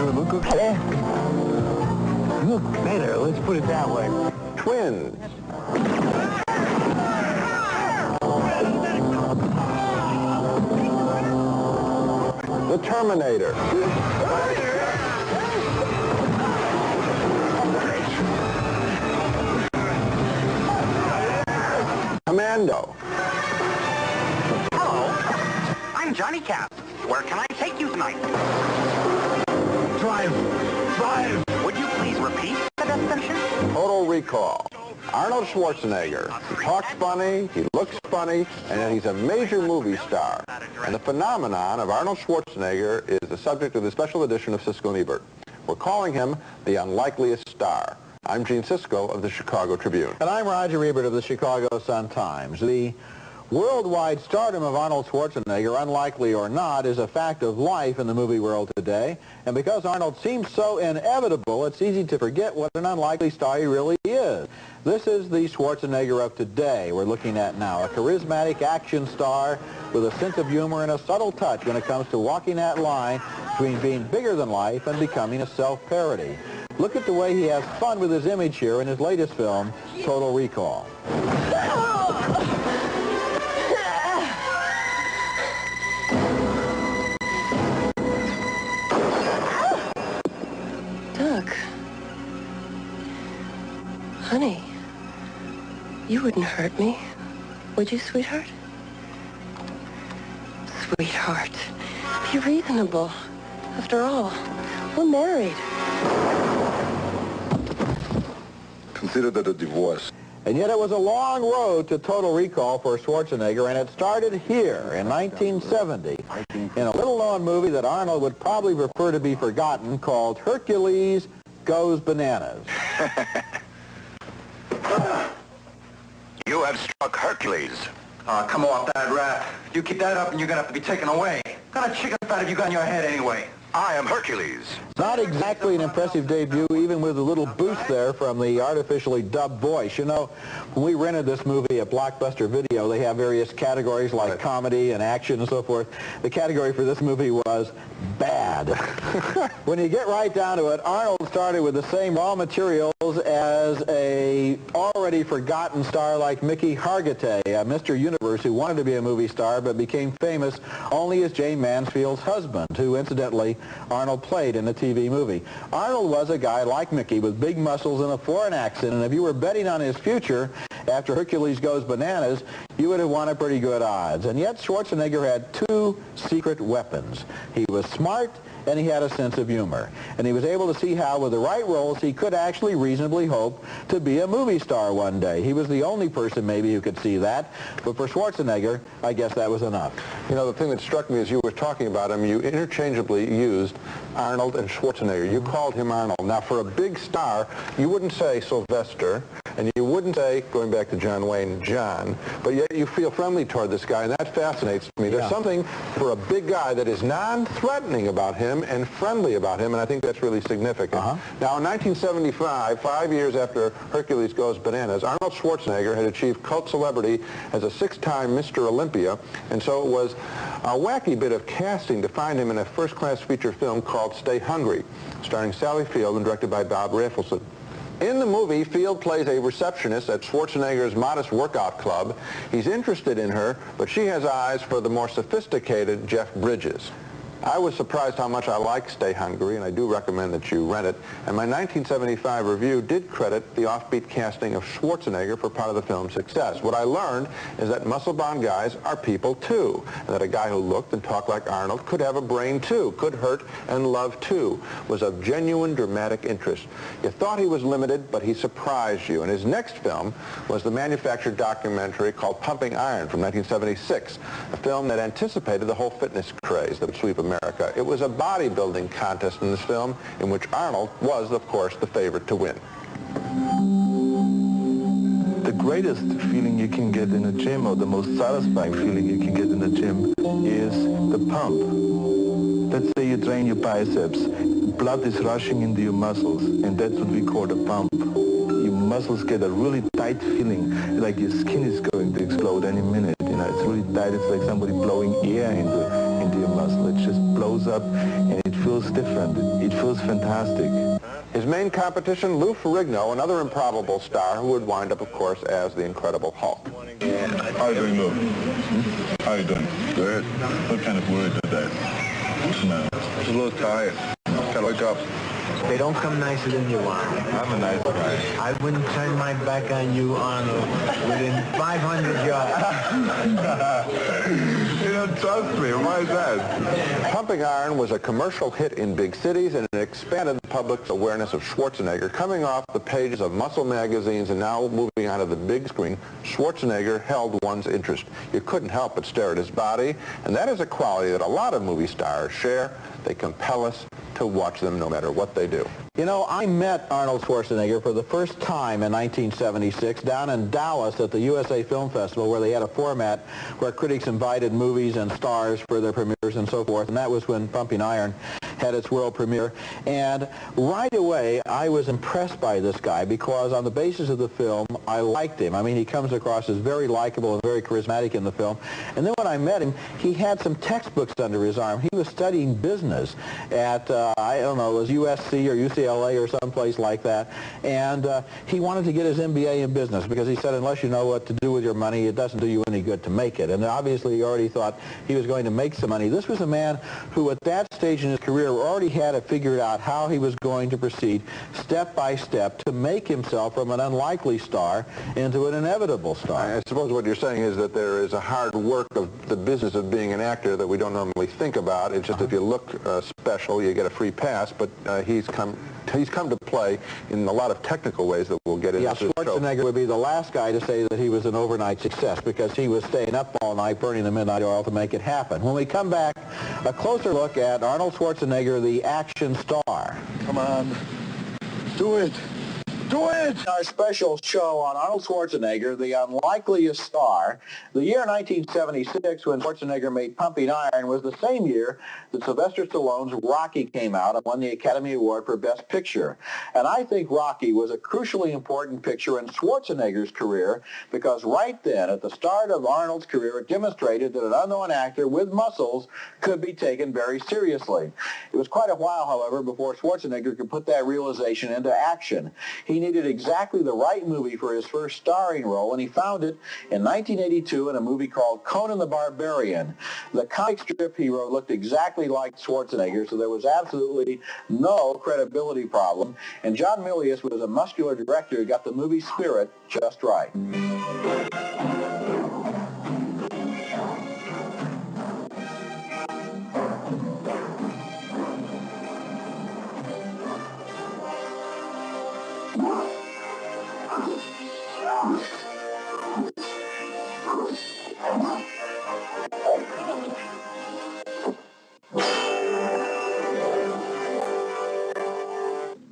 You look better, let's put it that way. Twins. The Terminator. Commando. Hello, I'm Johnny Cap. Where can I take you tonight? Drive. Would you please repeat the destination? Total Recall. Arnold Schwarzenegger. He talks funny, he looks funny, and yet he's a major movie star. And the phenomenon of Arnold Schwarzenegger is the subject of the special edition of Siskel and Ebert. We're calling him the unlikeliest star. I'm Gene Siskel of the Chicago Tribune. And I'm Roger Ebert of the Chicago Sun-Times. The worldwide stardom of Arnold Schwarzenegger, unlikely or not, is a fact of life in the movie world today. And because Arnold seems so inevitable, it's easy to forget what an unlikely star he really is. This is the Schwarzenegger of today we're looking at now, a charismatic action star with a sense of humor and a subtle touch when it comes to walking that line between being bigger than life and becoming a self-parody. Look at the way he has fun with his image here in his latest film, Total Recall. Doug. Honey, you wouldn't hurt me, would you, sweetheart? Sweetheart, be reasonable. After all, we're married. Consider that a divorce. And yet it was a long road to Total Recall for Schwarzenegger, and it started here in 1970 in a little-known movie that Arnold would probably prefer to be forgotten called Hercules Goes Bananas. You have struck Hercules. Come off that rat. You keep that up and you're gonna have to be taken away. What kind of chicken fat have you got in your head anyway? I am Hercules. Not exactly an impressive debut, even with a little boost there from the artificially dubbed voice. You know, when we rented this movie at Blockbuster Video, they have various categories like comedy and action and so forth. The category for this movie was bad. When you get right down to it, Arnold started with the same raw materials as a already forgotten star like Mickey Hargitay, Mr. Universe, who wanted to be a movie star but became famous only as Jane Mansfield's husband, who incidentally Arnold played in a TV movie. Arnold was a guy like Mickey with big muscles and a foreign accent, and if you were betting on his future after Hercules Goes Bananas, you would have won a pretty good odds. And yet Schwarzenegger had two secret weapons. He was smart and he had a sense of humor. And he was able to see how, with the right roles, he could actually reasonably hope to be a movie star one day. He was the only person maybe who could see that, but for Schwarzenegger, I guess that was enough. You know, the thing that struck me as you were talking about him, you interchangeably used Arnold and Schwarzenegger. You called him Arnold. Now, for a big star, you wouldn't say Sylvester, and you wouldn't say, going back to John Wayne, John, but yet you feel friendly toward this guy, and that fascinates me. There's something for a big guy that is non-threatening about him and friendly about him, and I think that's really significant. Now, in 1975, 5 years after Hercules Goes Bananas, Arnold Schwarzenegger had achieved cult celebrity as a 6-time Mr. Olympia, and so it was a wacky bit of casting to find him in a first-class feature film called Stay Hungry, starring Sally Field and directed by Bob Rafelson. In the movie, Field plays a receptionist at Schwarzenegger's modest workout club. He's interested in her, but she has eyes for the more sophisticated Jeff Bridges. I was surprised how much I like Stay Hungry, and I do recommend that you rent it. And my 1975 review did credit the offbeat casting of Schwarzenegger for part of the film's success. What I learned is that muscle-bound guys are people too, and that a guy who looked and talked like Arnold could have a brain too, could hurt and love too, was of genuine dramatic interest. You thought he was limited, but he surprised you. And his next film was the manufactured documentary called Pumping Iron from 1976, a film that anticipated the whole fitness craze that would sweep America. It was a bodybuilding contest in this film in which Arnold was, of course, the favorite to win. The greatest feeling you can get in a gym, or the most satisfying feeling you can get in a gym, is the pump. Let's say you train your biceps. Blood is rushing into your muscles, and that's what we call the pump. Your muscles get a really tight feeling, like your skin is going to explode any minute. You know, it's really tight. It's like somebody blowing air into your muscle. It just blows up, and it feels different. It feels fantastic. His main competition, Lou Ferrigno, another improbable star who would wind up, of course, as the Incredible Hulk. How are you doing, Lou? How are you doing? Good. What kind of worried today? No. Just a little tired. Gotta wake up. They don't come nicer than you are. I'm a nice guy. I wouldn't turn my back on you, Arnold, within 500 yards. You don't trust me. Why is that? Pumping Iron was a commercial hit in big cities, and it expanded the public's awareness of Schwarzenegger. Coming off the pages of muscle magazines and now moving onto the big screen, Schwarzenegger held one's interest. You couldn't help but stare at his body, and that is a quality that a lot of movie stars share. They compel us to watch them no matter what they do. You know, I met Arnold Schwarzenegger for the first time in 1976 down in Dallas at the USA Film Festival, where they had a format where critics invited movies and stars for their premieres and so forth, and that was when Pumping Iron had its world premiere. And right away, I was impressed by this guy because on the basis of the film, I liked him. I mean, he comes across as very likable and very charismatic in the film. And then when I met him, he had some textbooks under his arm. He was studying business at, I don't know, it was USC or UCLA or someplace like that. And he wanted to get his MBA in business because he said, unless you know what to do with your money, it doesn't do you any good to make it. And obviously, he already thought he was going to make some money. This was a man who, at that stage in his career, already had it figured out how he was going to proceed step by step to make himself from an unlikely star into an inevitable star. I suppose what you're saying is that there is a hard work of the business of being an actor that we don't normally think about. It's just if you look special, you get a free pass, but he's come to play in a lot of technical ways that we'll get into. Yeah, Schwarzenegger would be the last guy to say that he was an overnight success because he was staying up all night burning the midnight oil to make it happen. When we come back, a closer look at Arnold Schwarzenegger, the action star. Come on. Do it. Do it! Our special show on Arnold Schwarzenegger, the unlikeliest star. The year 1976, when Schwarzenegger made Pumping Iron, was the same year that Sylvester Stallone's Rocky came out and won the Academy Award for Best Picture. And I think Rocky was a crucially important picture in Schwarzenegger's career because right then, at the start of Arnold's career, it demonstrated that an unknown actor with muscles could be taken very seriously. It was quite a while, however, before Schwarzenegger could put that realization into action. He needed exactly the right movie for his first starring role, and he found it in 1982 in a movie called Conan the Barbarian. The comic strip he wrote looked exactly like Schwarzenegger, so there was absolutely no credibility problem, and John Milius was a muscular director who got the movie spirit just right.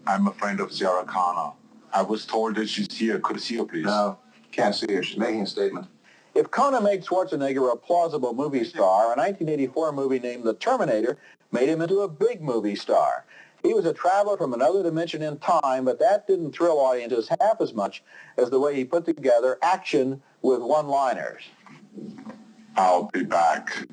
I'm a friend of Sarah Connor. I was told that she's here. Could I see her, please? No, can't see her. She's making a statement. If Conan made Schwarzenegger a plausible movie star, a 1984 movie named The Terminator made him into a big movie star. He was a traveler from another dimension in time, but that didn't thrill audiences half as much as the way he put together action with one-liners. I'll be back.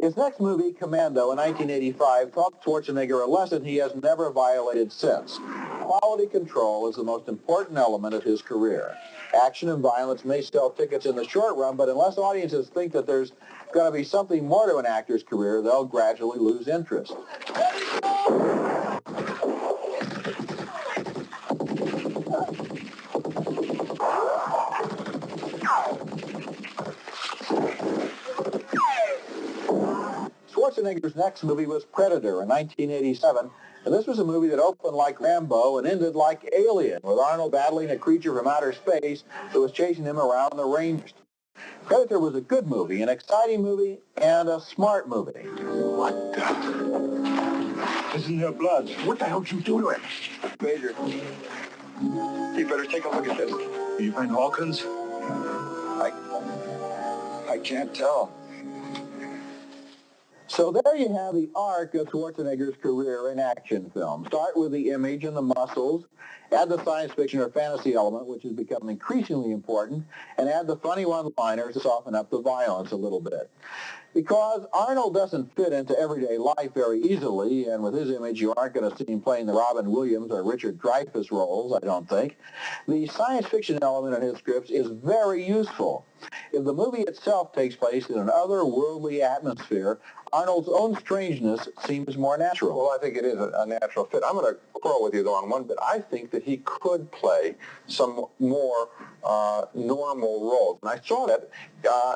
His next movie, Commando, in 1985, taught Schwarzenegger a lesson he has never violated since. Quality control is the most important element of his career. Action and violence may sell tickets in the short run, but unless audiences think that there's going to be something more to an actor's career, they'll gradually lose interest. Schwarzenegger's next movie was Predator in 1987, and this was a movie that opened like Rambo and ended like Alien, with Arnold battling a creature from outer space that was chasing him around the range. Predator was a good movie, an exciting movie, and a smart movie. What the? This is her blood. What the hell did you do to him? Major, You better take a look at this. You find Hawkins? I can't tell. So there you have the arc of Schwarzenegger's career in action films. Start with the image and the muscles, add the science fiction or fantasy element, which has become increasingly important, and add the funny one-liners to soften up the violence a little bit. Because Arnold doesn't fit into everyday life very easily, and with his image you aren't going to see him playing the Robin Williams or Richard Dreyfuss roles, I don't think, the science fiction element in his scripts is very useful. If the movie itself takes place in an otherworldly atmosphere, Arnold's own strangeness seems more natural. Well, I think it is a natural fit. I'm going to quarrel with you, though, on one bit. I think that he could play some more normal roles. And I saw that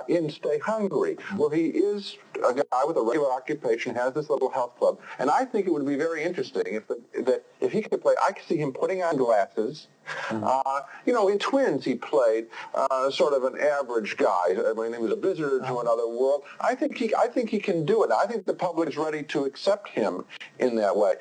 in Stay Hungry, where he is a guy with a regular occupation, has this little health club. And I think it would be very interesting if he could play. I could see him putting on glasses. In Twins he played sort of an average guy. I mean, he was a visitor to another world. I think he can do it. I think the public is ready to accept him in that way.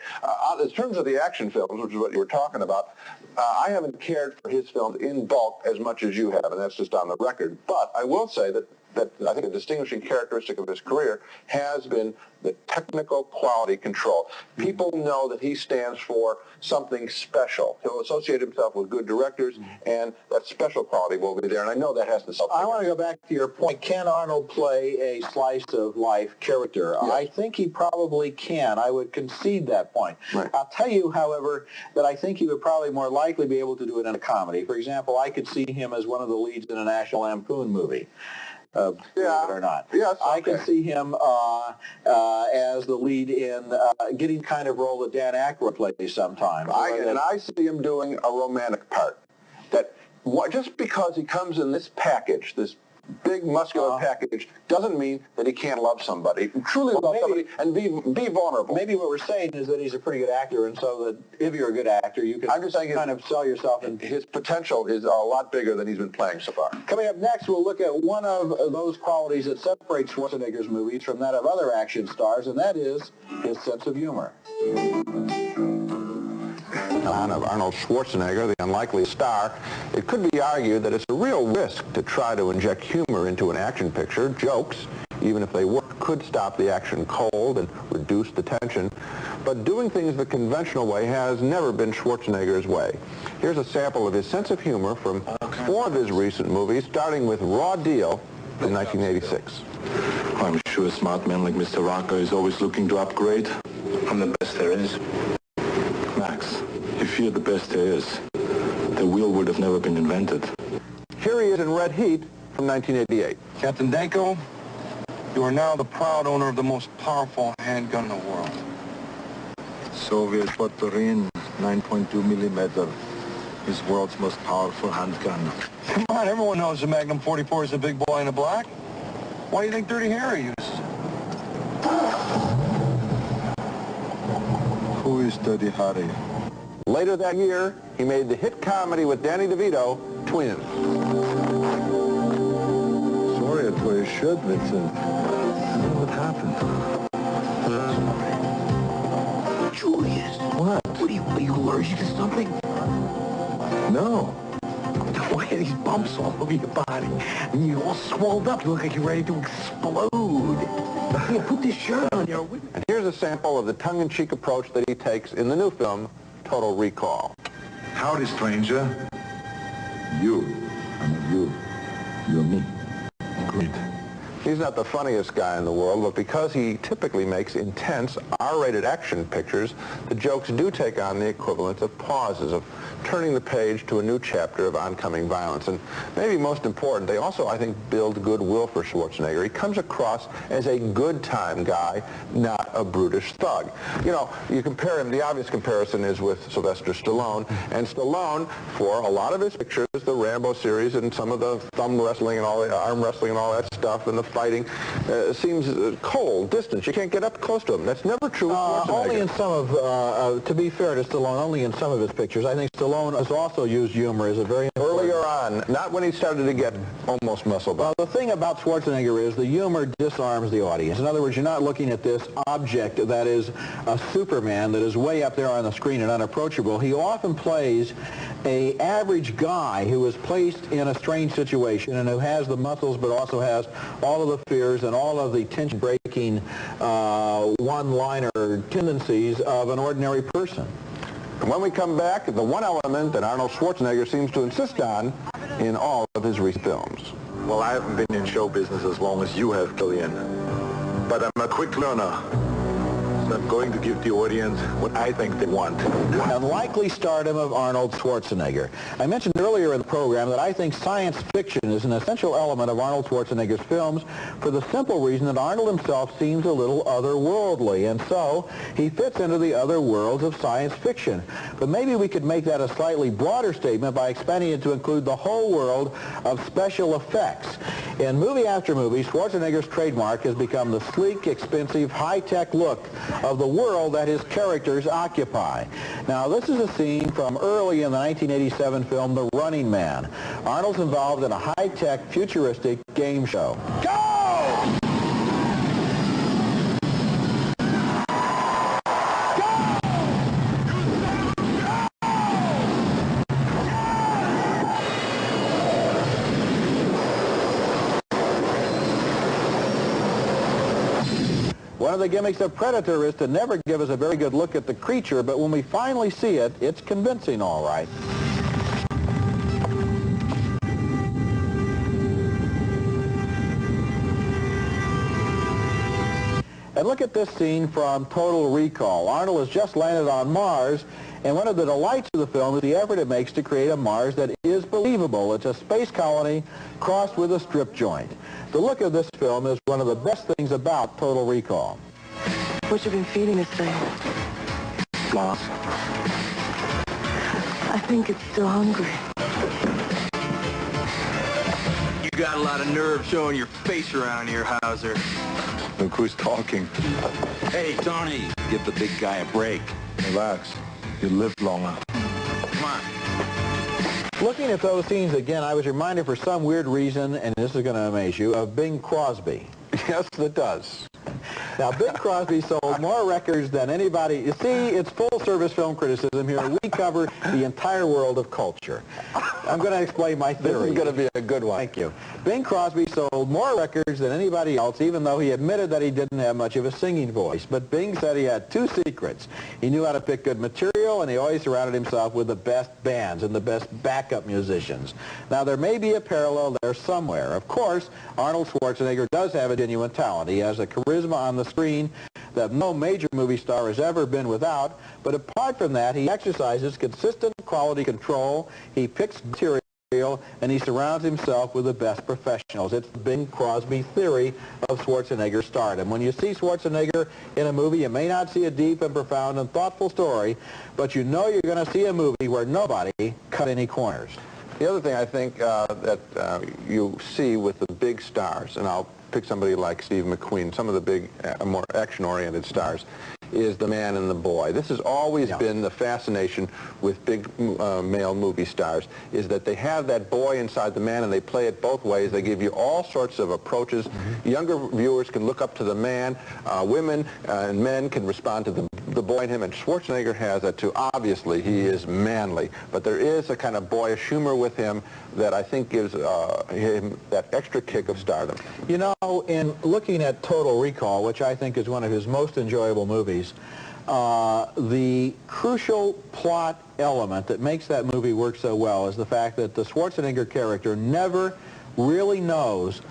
In terms of the action films, which is what you were talking about, I haven't cared for his films in bulk as much as you have, and that's just on the record. But I will say that I think a distinguishing characteristic of his career has been the technical quality control. People know that he stands for something special. He'll associate himself with good directors, and that special quality will be there. And I know that has to help. I want to go back to your point. Can Arnold play a slice of life character? Yes. I think he probably can. I would concede that point. Right. I'll tell you, however, that I think he would probably more likely be able to do it in a comedy. For example, I could see him as one of the leads in a National Lampoon movie. Believe it or not. Yes, okay. I can see him as the lead in getting kind of role that Dan Aykroyd plays sometimes. I see him doing a romantic part. Just because he comes in this package, this big muscular package, doesn't mean that he can't love somebody, truly love somebody, and be vulnerable. Maybe what we're saying is that he's a pretty good actor, and so that if you're a good actor, you can kind of sell yourself. And his potential is a lot bigger than he's been playing so far. Coming up next, we'll look at one of those qualities that separates Schwarzenegger's movies from that of other action stars, and that is his sense of humor. Of Arnold Schwarzenegger, the unlikely star, it could be argued that it's a real risk to try to inject humor into an action picture. Jokes, even if they work, could stop the action cold and reduce the tension. But doing things the conventional way has never been Schwarzenegger's way. Here's a sample of his sense of humor from 4 of his recent movies, starting with Raw Deal in 1986. I'm sure a smart man like Mr. Rocco is always looking to upgrade. I'm the best there is. Max, if you're the best there is, the wheel would have never been invented. Here he is in Red Heat from 1988. Captain Danko, you are now the proud owner of the most powerful handgun in the world. Soviet Potpourri 9.2 millimeter is world's most powerful handgun. Come on, everyone knows the Magnum 44 is the big boy in the black. Why do you think Dirty Harry uses it? Who is Dirty Harry? Later that year, he made the hit comedy with Danny DeVito, Twins. Sorry, I tore your shirt, Vincent. I don't know what happened. Sorry. Julius. What? Are you allergic to something? No. Why are these bumps all over your body? And you're all swelled up. You look like you're ready to explode. Here, put this shirt on you. And here's a sample of the tongue-in-cheek approach that he takes in the new film, Total Recall. Howdy, stranger. You. I'm you. You're me. Great. He's not the funniest guy in the world, but because he typically makes intense R-rated action pictures, the jokes do take on the equivalent of pauses, of turning the page to a new chapter of oncoming violence. And maybe most important, they also, I think, build goodwill for Schwarzenegger. He comes across as a good-time guy, not a brutish thug. You know, you compare him, the obvious comparison is with Sylvester Stallone, and Stallone, for a lot of his pictures, the Rambo series and some of the thumb wrestling and all the arm wrestling and all that stuff, and the fighting seems cold, distant. You can't get up close to him. That's never true with Schwarzenegger. Only in some of, to be fair to Stallone, only in some of his pictures. I think Stallone has also used humor as a very earlier on, not when he started to get almost muscle bound. Well, the thing about Schwarzenegger is the humor disarms the audience. In other words, you're not looking at this object that is a Superman that is way up there on the screen and unapproachable. He often plays a average guy who is placed in a strange situation and who has the muscles but also has all of the fears and all of the tension-breaking one-liner tendencies of an ordinary person. And when we come back, the one element that Arnold Schwarzenegger seems to insist on in all of his recent films. Well, I haven't been in show business as long as you have, Killian. But I'm a quick learner. So I'm going to give the audience what I think they want. Unlikely stardom of Arnold Schwarzenegger. I mentioned earlier in the program that I think science fiction is an essential element of Arnold Schwarzenegger's films for the simple reason that Arnold himself seems a little otherworldly, and so he fits into the other worlds of science fiction. But maybe we could make that a slightly broader statement by expanding it to include the whole world of special effects. In movie after movie, Schwarzenegger's trademark has become the sleek, expensive, high-tech look of the world that his characters occupy. Now, this is a scene from early in the 1987 film The Running Man. Arnold's involved in a high-tech, futuristic game show. Go! One of the gimmicks of Predator is to never give us a very good look at the creature, but when we finally see it, it's convincing, all right. And look at this scene from Total Recall. Arnold has just landed on Mars, and one of the delights of the film is the effort it makes to create a Mars that is believable. It's a space colony crossed with a strip joint. The look of this film is one of the best things about Total Recall. What you been feeding this thing? Lost. I think it's still hungry. You got a lot of nerve showing your face around here, Hauser. Look who's talking. Hey, Tony, give the big guy a break. Relax. You live longer. Come on. Looking at those scenes again, I was reminded for some weird reason, and this is going to amaze you, of Bing Crosby. Yes, it does. Now, Bing Crosby sold more records than anybody. You see, it's full-service film criticism here. We cover the entire world of culture. I'm going to explain my theory. This is going to be a good one. Thank you. Bing Crosby sold more records than anybody else, even though he admitted that he didn't have much of a singing voice. But Bing said he had two secrets. He knew how to pick good material, and he always surrounded himself with the best bands and the best backup musicians. Now, there may be a parallel there somewhere. Of course, Arnold Schwarzenegger does have a genuine talent. He has a charisma on the screen that no major movie star has ever been without, but apart from that, he exercises consistent quality control, he picks material, and he surrounds himself with the best professionals. It's the Bing Crosby theory of Schwarzenegger's stardom. When you see Schwarzenegger in a movie, you may not see a deep and profound and thoughtful story, but you know you're going to see a movie where nobody cut any corners. The other thing I think that you see with the big stars, and I'll pick somebody like Steve McQueen, some of the big, more action-oriented stars, is the man and the boy. This has always been the fascination with big male movie stars, is that they have that boy inside the man and they play it both ways. They give you all sorts of approaches. Younger viewers can look up to the man. Women and men can respond to the boy in him, and Schwarzenegger has that too. Obviously, he is manly, but there is a kind of boyish humor with him that I think gives him that extra kick of stardom. You know, in looking at Total Recall, which I think is one of his most enjoyable movies, the crucial plot element that makes that movie work so well is the fact that the Schwarzenegger character never really knows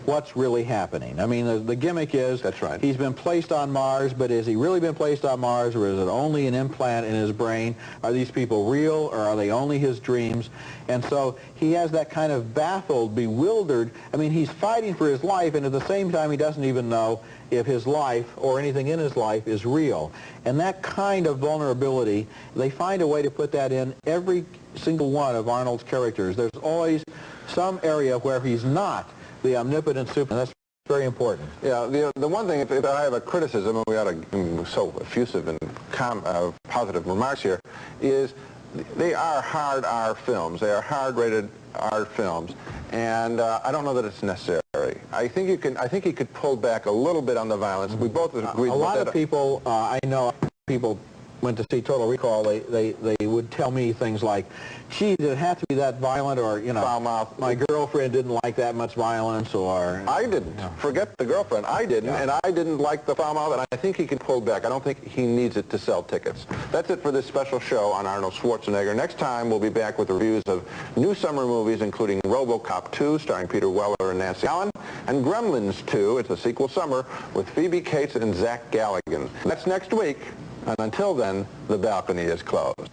what's really happening. I mean, the gimmick is that's right. He's been placed on Mars, but has he really been placed on Mars, or is it only an implant in his brain? Are these people real, or are they only his dreams? And so he has that kind of baffled, bewildered, I mean, he's fighting for his life, and at the same time he doesn't even know if his life or anything in his life is real. And that kind of vulnerability, they find a way to put that in every single one of Arnold's characters. There's always some area where he's not the omnipotent super, and that's very important. Yeah, the one thing, if I have a criticism, and we ought to be so effusive and positive remarks here, is they are hard R films. They are hard-rated R films, and I don't know that it's necessary. I think you could pull back a little bit on the violence. We both agree. A lot of people, I know people went to see Total Recall, they would tell me things like, gee, did it have to be that violent, or, you know, Foul mouth. my girlfriend didn't like that much violence, or... I didn't. Forget the girlfriend. I didn't, and I didn't like the foul mouth, and I think he can pull back. I don't think he needs it to sell tickets. That's it for this special show on Arnold Schwarzenegger. Next time, we'll be back with reviews of new summer movies, including RoboCop 2, starring Peter Weller and Nancy Allen, and Gremlins 2, it's a sequel summer, with Phoebe Cates and Zach Galligan. That's next week, and until then, the balcony is closed.